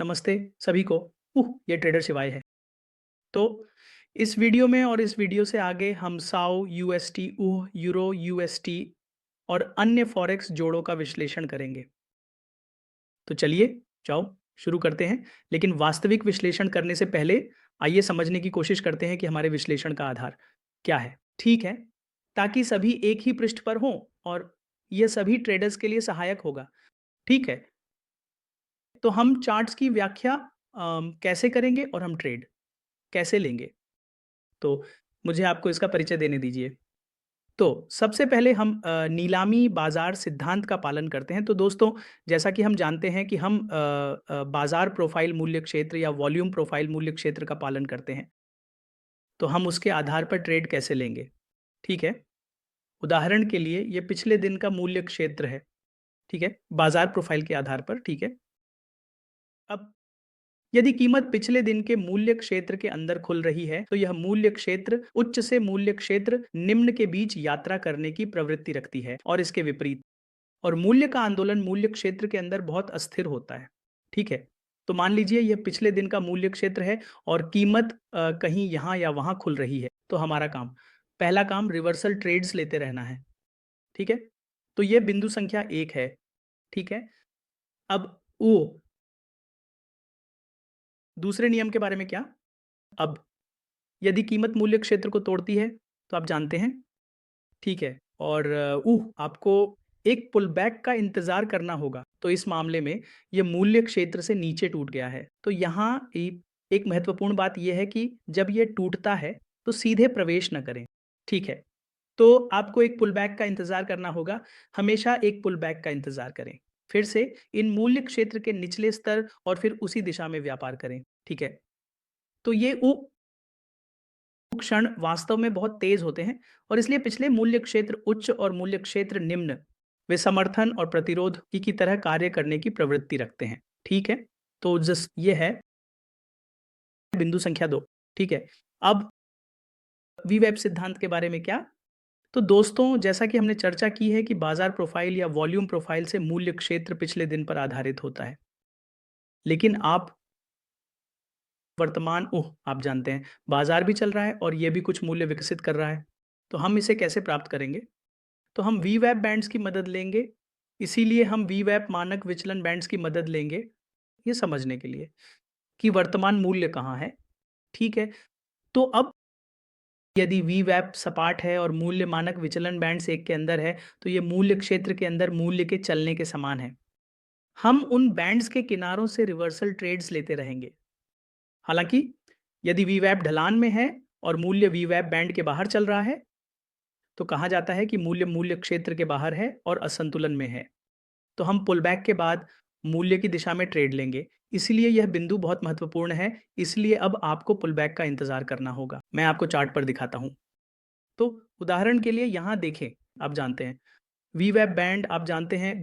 नमस्ते सभी को। ये ट्रेडर शिवाय है। तो इस वीडियो में और इस वीडियो से आगे हम साओ, यूएसटी, यूरो, यूएसटी और अन्य फॉरेक्स जोड़ों का विश्लेषण करेंगे। तो चलिए जाओ शुरू करते हैं। लेकिन वास्तविक विश्लेषण करने से पहले आइए समझने की कोशिश करते हैं कि हमारे विश्लेषण का आधार क्या है। ठीक है, ताकि सभी एक ही पृष्ठ पर हों और यह सभी ट्रेडर्स के लिए सहायक होगा। ठीक है, तो हम चार्ट्स की व्याख्या कैसे करेंगे और हम ट्रेड कैसे लेंगे? तो मुझे आपको इसका परिचय देने दीजिए। तो सबसे पहले हम नीलामी बाज़ार सिद्धांत का पालन करते हैं। तो दोस्तों, जैसा कि हम जानते हैं कि हम बाज़ार प्रोफ़ाइल मूल्य क्षेत्र या वॉल्यूम प्रोफ़ाइल मूल्य क्षेत्र का पालन करते हैं। तो हम उसके आधार पर ट्रेड कैसे लेंगे? ठीक है? उदाहरण के लिए ये पिछले दिन का मूल्य क्षेत्र है। ठीक है? बाज़ार प्रोफ़ाइल के आधार पर, ठीक है? अब यदि कीमत पिछले दिन के मूल्य क्षेत्र के अंदर खुल रही है, तो यह मूल्य क्षेत्र उच्च से मूल्य क्षेत्र निम्न के बीच यात्रा करने की प्रवृत्ति रखती है और इसके विपरीत। और मूल्य का आंदोलन मूल्य क्षेत्र के अंदर बहुत अस्थिर होता है। ठीक है? तो मान लीजिए यह पिछले दिन का मूल्य क्षेत्र है और कीमत कहीं यहाँ या वहाँ खुल रही है। तो हमारा काम, पहला काम रिवर्सल ट्रेड्स लेते रहना है। ठीक है? तो यह बिंदु संख्या 1 है। ठीक है? अब ओ दूसरे नियम के बारे में क्या? अब यदि कीमत मूल्य क्षेत्र को तोड़ती है, तो आप जानते हैं, ठीक है? और आपको एक पुल बैक का इंतज़ार करना होगा। तो इस मामले में ये मूल्य क्षेत्र से नीचे टूट गया है। तो यहाँ एक महत्वपूर्ण बात ये है कि जब ये टूटता है, तो सीधे प्रवेश ना करें। ठीक है? तो आपको एक पुल बैक का इंतज़ार करना होगा। हमेशा एक पुल बैक का इंतज़ार करें। फिर से इन मूल्य क्षेत्र के निचले स्तर और फिर उसी दिशा में व्यापार करें। ठीक है? तो ये क्षण वास्तव में बहुत तेज होते हैं और इसलिए पिछले मूल्य क्षेत्र उच्च और मूल्य क्षेत्र निम्न वे समर्थन और प्रतिरोध की तरह कार्य करने की प्रवृत्ति रखते हैं। ठीक है, तो जस ये है बिंदु संख्या 2। ठीक है, अब वी वेब सिद्धांत के बारे में क्या? तो दोस्तों, जैसा कि हमने चर्चा की है कि बाजार प्रोफाइल या वॉल्यूम प्रोफाइल से मूल्य क्षेत्र पिछले दिन पर आधारित होता है। लेकिन आप वर्तमान आप जानते हैं बाजार भी चल रहा है और ये भी कुछ मूल्य विकसित कर रहा है। तो हम इसे कैसे प्राप्त करेंगे? तो हम वीवैप बैंड्स की मदद लेंगे। इसीलिए हम वीवैप मानक विचलन बैंड्स की मदद लेंगे, ये समझने के लिए कि वर्तमान मूल्य कहाँ है। ठीक है? तो अब यदि वीवैप सपाट है और मूल्य मानक विचलन बैंड्स 1 के अंदर है, तो ये मूल्य क्षेत्र के अंदर मूल्य के चलने के समान है। हम उन बैंड्स के किनारों से रिवर्सल ट्रेड्स लेते रहेंगे। हालाँकि यदि वीवैप ढलान में है और मूल्य वीवैप बैंड के बाहर चल रहा है, तो कहा जाता है कि मूल्य मूल्य क्षेत्र के बाहर है और असंतुलन में है। तो हम पुल बैक के बाद मूल्य की दिशा में ट्रेड लेंगे। इसलिए यह बिंदु बहुत महत्वपूर्ण है। इसलिए अब आपको पुल बैक का इंतज़ार करना होगा। मैं आपको चार्ट पर दिखाता हूँ। तो उदाहरण के लिए यहाँ देखें, आप जानते हैं वीवैप बैंड, आप जानते हैं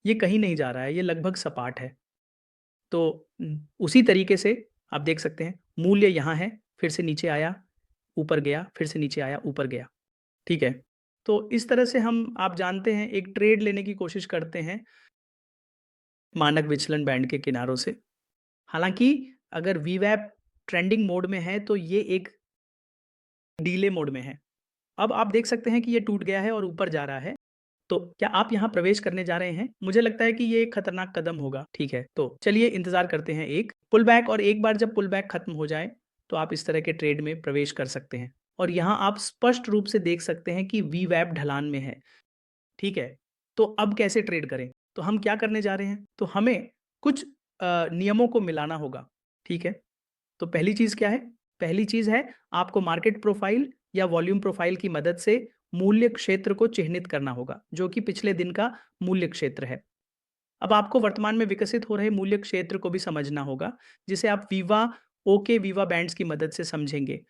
ये कहीं नहीं जा रहा है, ये लगभग सपाट है। तो उसी तरीके से आप देख सकते हैं मूल्य यहाँ है, फिर से नीचे आया, ऊपर गया, फिर से नीचे आया, ऊपर गया। ठीक है? तो इस तरह से हम, आप जानते हैं, एक ट्रेड लेने की कोशिश करते हैं मानक विचलन बैंड के किनारों से। हालाँकि अगर वीवैप ट्रेंडिंग मोड में है तो ये एक डीले मोड में है। अब आप देख सकते हैं कि ये टूट गया है और ऊपर जा रहा है। तो क्या आप यहाँ प्रवेश करने जा रहे हैं? मुझे लगता है कि ये एक खतरनाक कदम होगा। ठीक है, तो चलिए इंतज़ार करते हैं एक पुल बैक, और एक बार जब पुल बैक खत्म हो जाए, तो आप इस तरह के ट्रेड में प्रवेश कर सकते हैं। और यहाँ आप स्पष्ट रूप से देख सकते हैं कि वीवैप ढलान में है। ठीक है? तो अब कैसे ट्रेड करें? तो हम क्या करने जा रहे हैं? तो हमें कुछ नियमों को मिलाना होगा। ठीक है? तो पहली चीज़ क्या है? पहली चीज़ है आपको मार्केट प्रोफाइल या वॉल्यूम प्रोफाइल की मदद से मूल्य क्षेत्र को चिह्नित करना होगा, जो कि पिछले दिन का मूल्य क्षेत्र है। अब आपको वर्तमान में विकसित हो रहे मूल्य क्षेत्र को भी समझना होगा, जिसे आप वीवा बैंड्स की मदद से समझेंगे।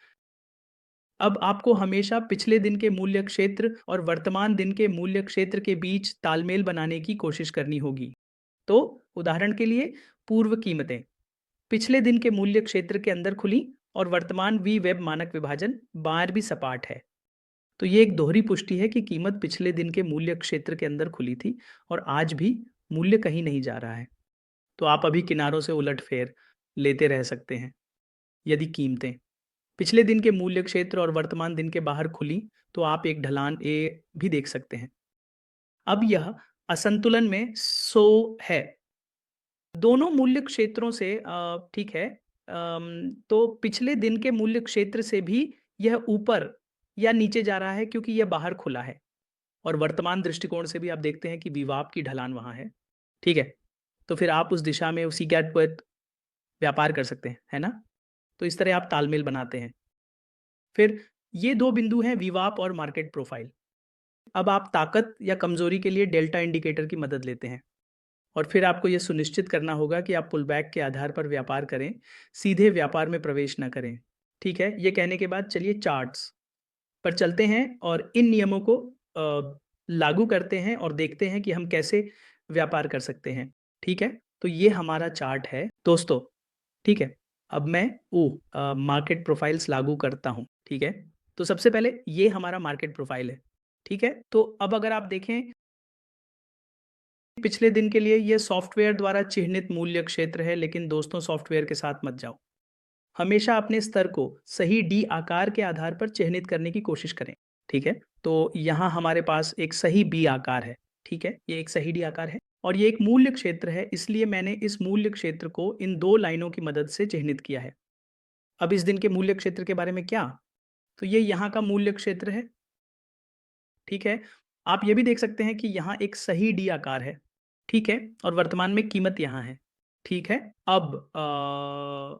अब आपको हमेशा पिछले दिन के मूल्य क्षेत्र और वर्तमान दिन के मूल्य क्षेत्र के बीच तालमेल बनाने की कोशिश करनी होगी। तो उदाहरण के लिए पूर्व कीमतें पिछले दिन के मूल्य क्षेत्र के अंदर खुली और वर्तमान वी वेब मानक विभाजन बाहर भी सपाट है। तो ये एक दोहरी पुष्टि है कि कीमत पिछले दिन के मूल्य क्षेत्र के अंदर खुली थी और आज भी मूल्य कहीं नहीं जा रहा है। तो आप अभी किनारों से उलट-फेर लेते रह सकते हैं। यदि कीमतें पिछले दिन के मूल्य क्षेत्र और वर्तमान दिन के बाहर खुली, तो आप एक ढलान ए भी देख सकते हैं। अब यह असंतुलन में है। दोनों मूल्य क्षेत्रों से ठीक है। तो पिछले दिन के मूल्य क्षेत्र से भी यह ऊपर या नीचे जा रहा है क्योंकि यह बाहर खुला है और वर्तमान दृष्टिकोण से भी आप देखते हैं कि विवाद की ढलान वहाँ है, ठीक है? तो फिर आप उस दिशा में उसी के तहत व्यापार कर सकते हैं, है ना? तो इस तरह आप तालमेल बनाते हैं। फिर ये 2 बिंदु हैं विवाद और मार्केट प्रोफाइल। अब आप ताकत या कमजोरी के लिए डेल्टा इंडिकेटर की मदद लेते हैं। और फिर आपको ये सुनिश्चित करना होगा कि आप पुलबैक के आधार पर व्यापार करें, सीधे व्यापार में प्रवेश ना करें। ठीक है? ये कहने के बाद चलिए चार्ट्स पर चलते हैं और इन नियमों को लागू करते हैं और देखते हैं कि हम कैसे व्यापार कर सकते हैं। ठीक है? तो ये हमारा चार्ट है दोस्तों, ठीक है? अब मैं मार्केट प्रोफाइल्स लागू करता हूँ, ठीक है? तो सबसे पहले ये हमारा मार्केट प्रोफाइल है, ठीक है? तो अब अगर आप देखें पिछले दिन के लिए ये सॉफ्टवेयर द्वारा चिह्नित मूल्य क्षेत्र है, लेकिन दोस्तों सॉफ्टवेयर के साथ मत जाओ। हमेशा अपने स्तर को सही डी आकार के आधार पर चिह्नित करने की कोशिश करें, ठीक है? तो यहाँ हमारे पास एक सही बी आकार है, ठीक है? ये एक सही डी आकार है और ये एक मूल्य क्षेत्र है, इसलिए मैंने इस मूल्य क्षेत्र को इन 2 लाइनों की मदद से चिह्नित किया है। अब इस दिन के मूल्य क्षेत्र के बारे में क्या? तो ये यहाँ का मूल्य क्षेत्र है, ठीक है? आप ये भी देख सकते हैं कि यहाँ एक सही डी आकार है, ठीक है? और वर्तमान में कीमत यहाँ है, ठीक है? अब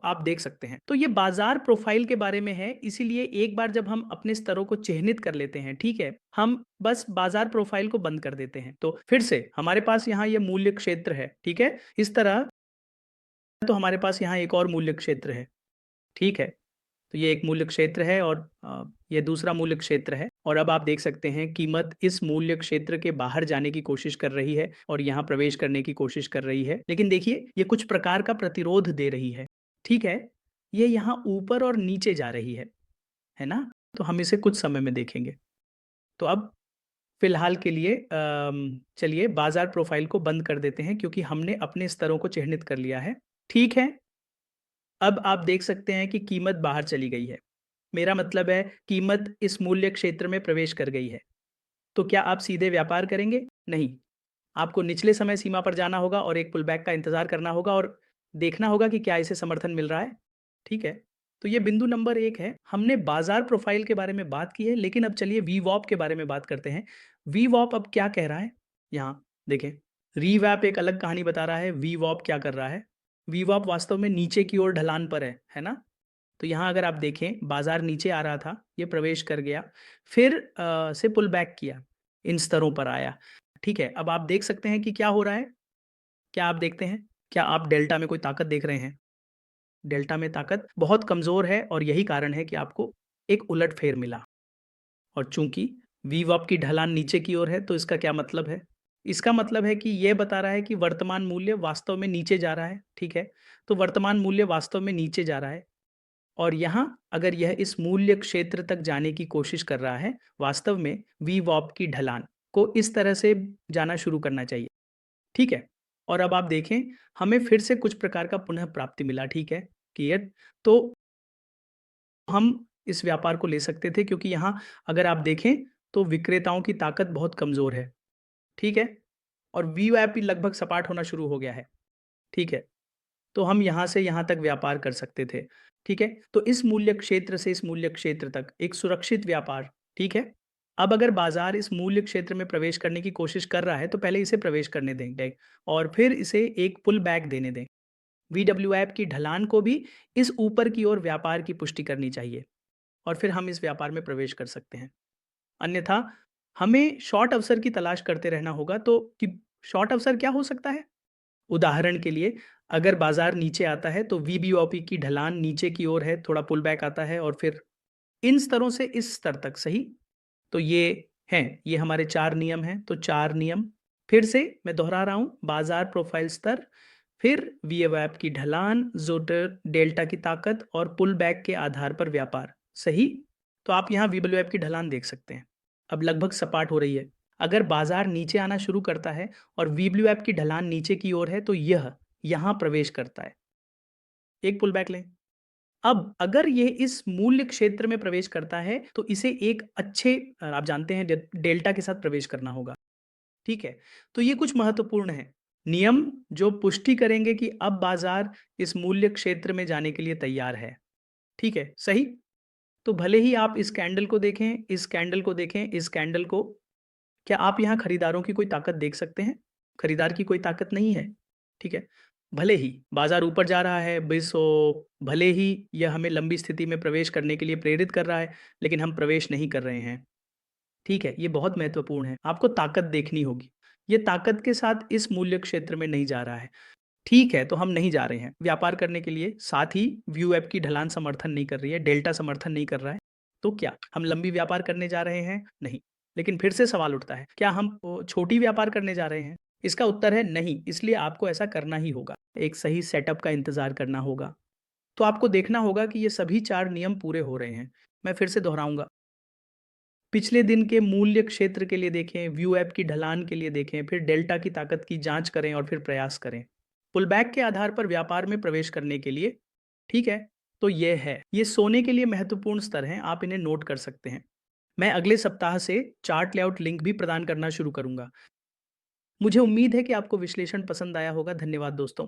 आप देख सकते हैं। तो ये बाज़ार प्रोफ़ाइल के बारे में है, इसीलिए एक बार जब हम अपने स्तरों को चिह्नित कर लेते हैं, ठीक है? हम बस बाज़ार प्रोफ़ाइल को बंद कर देते हैं। तो फिर से हमारे पास यहाँ ये मूल्य क्षेत्र है, ठीक है? इस तरह तो हमारे पास यहाँ एक और मूल्य क्षेत्र है, ठीक है? तो ये एक मूल्य क्षेत्र है और ये दूसरा मूल्य क्षेत्र है और अब आप देख सकते हैं कीमत इस मूल्य क्षेत्र के बाहर जाने की कोशिश कर रही है और यहाँ प्रवेश करने की कोशिश कर रही है। लेकिन देखिए ये कुछ प्रकार का प्रतिरोध दे रही है, ठीक है? ये यहाँ ऊपर और नीचे जा रही है ना? तो हम इसे कुछ समय में देखेंगे। तो अब फिलहाल के लिए चलिए बाज़ार प्रोफ़ाइल को बंद कर देते हैं क्योंकि हमने अपने स्तरों को चिह्नित कर लिया है, ठीक है? अब आप देख सकते हैं कि कीमत बाहर चली गई है। मेरा मतलब है कीमत इस मूल्य क्षेत्र में प्रवेश कर गई है। तो क्या आप सीधे व्यापार करेंगे? नहीं। आपको निचले समय सीमा पर जाना होगा और एक पुलबैक का इंतज़ार करना होगा और देखना होगा कि क्या इसे समर्थन मिल रहा है। ठीक है? तो ये बिंदु नंबर 1 है। हमने बाज़ार प्रोफ़ाइल के बारे में बात की है, लेकिन अब चलिए वीवॉप के बारे में बात करते हैं। वीवॉप अब क्या कह रहा है? यहाँ देखें, रीवैप एक अलग कहानी बता रहा है, वीवॉप क्या कर रहा है? वीवॉप वास्तव में नीचे की ओर ढलान पर है ना? तो यहाँ अगर आप देखें बाज़ार नीचे आ रहा था, ये प्रवेश कर गया, फिर से पुल बैक किया, इन स्तरों पर आया। ठीक है, अब आप देख सकते हैं कि क्या हो रहा है? क्या आप देखते हैं? क्या आप डेल्टा में कोई ताकत देख रहे हैं? डेल्टा में ताकत बहुत कमज़ोर है और यही कारण है कि आपको एक उलट-फेर मिला। और चूँकि वीवॉप की ढलान नीचे की ओर है, तो इसका क्या मतलब है? इसका मतलब है कि ये बता रहा है कि वर्तमान मूल्य वास्तव में नीचे जा रहा है, ठीक है? तो वर्तमान मूल्य वास्तव में नीचे जा रहा है। और यहाँ अगर यह इस मूल्य क्षेत्र तक जाने की कोशिश कर रहा है, वास्तव में वीवॉप की ढलान को इस तरह से जाना शुरू करना चाहिए, ठीक है? और अब आप देखें, हमें फिर से कुछ प्रकार का पुनः प्राप्ति मिला, ठीक है? क्लियर? तो हम इस व्यापार को ले सकते थे क्योंकि यहाँ अगर आप देखें, तो विक्रेताओं की ताकत बहुत कमज़ोर है, ठीक है? और वीवैप भी लगभग सपाट होना शुरू हो गया है, ठीक है? तो हम यहाँ से यहाँ तक व्यापार कर सकते थे, ठीक है? तो इस मूल्य क्षेत्र से इस मूल्य क्षेत्र तक एक सुरक्षित व्यापार, ठीक है? अब अगर बाज़ार इस मूल्य क्षेत्र में प्रवेश करने की कोशिश कर रहा है, तो पहले इसे प्रवेश करने दें और फिर इसे एक पुल बैक देने दें। वीडब्ल्यूएप की ढलान को भी इस ऊपर की ओर व्यापार की पुष्टि करनी चाहिए और फिर हम इस व्यापार में प्रवेश कर सकते हैं। अन्यथा हमें शॉर्ट अवसर की तलाश करते रहना होगा तो कि शॉर्ट अवसर क्या हो सकता है? उदाहरण के लिए अगर बाज़ार नीचे आता है तो वीबीओपी की ढलान नीचे की ओर है, थोड़ा पुल बैक आता है और फिर इन स्तरों से इस स्तर तक, सही? तो ये हैं, ये हमारे 4 नियम हैं, तो 4 नियम फिर से मैं दोहरा रहा हूँ, बाज़ार प्रोफ़ाइल स्तर, फिर वीवैप की ढलान, ज़ोटर डेल्टा की ताकत और पुल बैक के आधार पर व्यापार, सही? तो आप यहाँ वीवैप की ढलान देख सकते हैं, अब लगभग सपाट हो रही है। अगर बाज़ार नीचे आना शुरू करता है और वीब्ल्यूएप की ढलान नीचे की ओर है, तो यह यहाँ प्रवेश करता है। एक पुल बैक लें। अब अगर ये इस मूल्य क्षेत्र में प्रवेश करता है, तो इसे एक अच्छे आप जानते हैं डेल्टा के साथ प्रवेश करना होगा, ठीक है? तो ये कुछ महत्वपूर्ण है। नियम जो पुष्टि करेंगे कि अब बाज़ार इस मूल्य क्षेत्र में जाने के लिए तैयार है, ठीक है? सही? तो भले ही आप इस कैंडल को देखें, इस कैंडल को देखें, इस कैंडल को, क्या आप यहाँ खरीदारों की कोई ताकत देख सकते हैं? खरीदार की कोई ताकत नहीं है, ठीक है? भले ही बाज़ार ऊपर जा रहा है, भले ही यह हमें लंबी स्थिति में प्रवेश करने के लिए प्रेरित कर रहा है, लेकिन हम प्रवेश नहीं कर रहे हैं, ठीक है? ये बहुत महत्वपूर्ण है, आपको ताकत देखनी होगी। ये ताकत के साथ इस मूल्य क्षेत्र में नहीं जा रहा है, ठीक है, तो हम नहीं जा रहे हैं व्यापार करने के लिए, साथ ही व्यू ऐप की ढलान समर्थन नहीं कर रही है, डेल्टा समर्थन नहीं कर रहा है, तो क्या हम लंबी व्यापार करने जा रहे हैं? नहीं। लेकिन फिर से सवाल उठता है, क्या हम छोटी व्यापार करने जा रहे हैं? इसका उत्तर है नहीं, इसलिए आपको ऐसा करना ही होगा। एक सही सेटअप का इंतज़ार करना होगा। तो आपको देखना होगा कि ये सभी 4 नियम पूरे हो रहे हैं। मैं फिर से दोहराऊँगा, पिछले दिन के मूल्य क्षेत्र के लिए देखें, व्यू ऐप की ढलान के लिए देखें, फिर डेल्टा की ताकत की जाँच करें और फिर प्रयास करें। पुलबैक के आधार पर व्यापार में प्रवेश करने के लिए, ठीक है? तो ये है, ये सोने के लिए महत्वपूर्ण स्तर हैं, आप इन्हें नोट कर सकते हैं। मैं अगले सप्ताह से चार्ट लेआउट लिंक भी प्रदान करना शुरू करूँगा। मुझे उम्मीद है कि आपको विश्लेषण पसंद आया होगा। धन्यवाद दोस्तों।